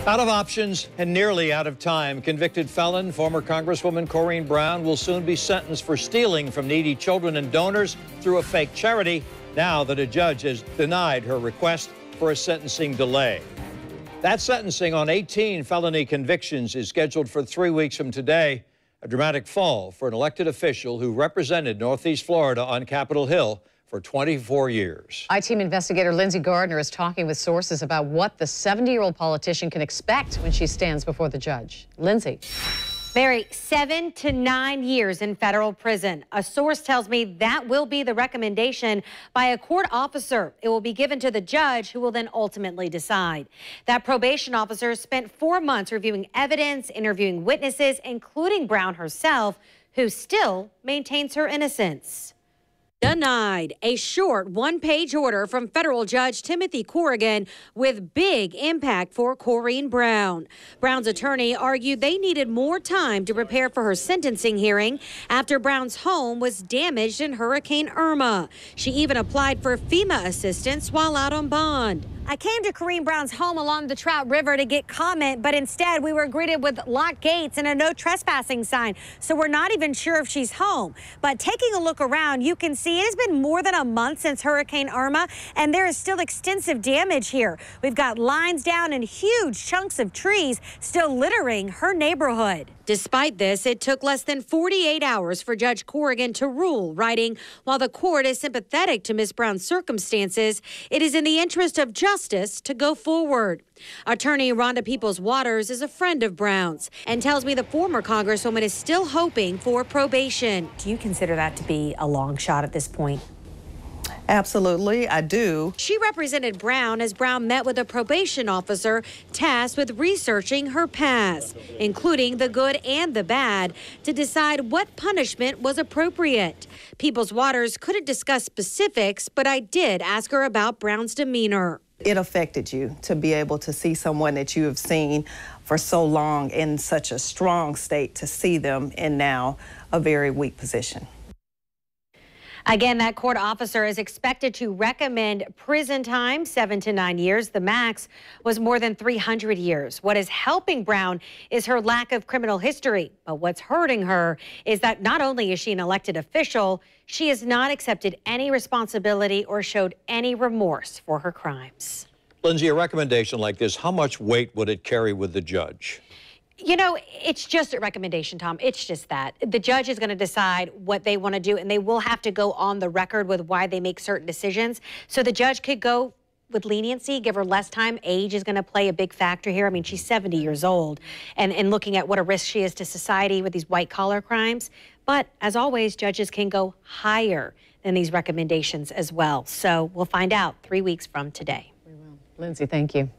Out of options and nearly out of time, convicted felon, former Congresswoman Corrine Brown will soon be sentenced for stealing from needy children and donors through a fake charity, now that a judge has denied her request for a sentencing delay. That sentencing on 18 felony convictions is scheduled for 3 weeks from today, a dramatic fall for an elected official who represented Northeast Florida on Capitol Hill for 24 years. I-Team investigator Lindsay Gardner is talking with sources about what the 70-year-old politician can expect when she stands before the judge. Lindsay. Mary, 7 to 9 years in federal prison. A source tells me that will be the recommendation by a court officer. It will be given to the judge, who will then ultimately decide. That probation officer spent 4 months reviewing evidence, interviewing witnesses, including Brown herself, who still maintains her innocence. Denied. A short one-page order from federal judge Timothy Corrigan with big impact for Corrine Brown. Brown's attorney argued they needed more time to prepare for her sentencing hearing after Brown's home was damaged in Hurricane Irma. She even applied for FEMA assistance while out on bond. I came to Corrine Brown's home along the Trout River to get comment, but instead we were greeted with locked gates and a no trespassing sign. So we're not even sure if she's home. But taking a look around, you can see it has been more than a month since Hurricane Irma, and there is still extensive damage here. We've got lines down and huge chunks of trees still littering her neighborhood. Despite this, it took less than 48 hours for Judge Corrigan to rule, writing, while the court is sympathetic to Ms. Brown's circumstances, it is in the interest of justice to go forward. Attorney Rhonda Peoples-Waters is a friend of Brown's and tells me the former Congresswoman is still hoping for probation. Do you consider that to be a long shot at this point? Absolutely, I do. She represented Brown as Brown met with a probation officer tasked with researching her past, including the good and the bad, to decide what punishment was appropriate. Peoples-Waters couldn't discuss specifics, but I did ask her about Brown's demeanor. It affected you to be able to see someone that you have seen for so long in such a strong state, to see them in now a very weak position. Again, that court officer is expected to recommend prison time, 7 to 9 years. The max was more than 300 years. What is helping Brown is her lack of criminal history. But what's hurting her is that not only is she an elected official, she has not accepted any responsibility or showed any remorse for her crimes. Lindsay, a recommendation like this, how much weight would it carry with the judge? You know, it's just a recommendation, Tom. It's just that. The judge is going to decide what they want to do, and they will have to go on the record with why they make certain decisions. So the judge could go with leniency, give her less time. Age is going to play a big factor here. I mean, she's 70 years old, and looking at what a risk she is to society with these white-collar crimes. But as always, judges can go higher than these recommendations as well. So we'll find out 3 weeks from today. We will. Lindsay, thank you.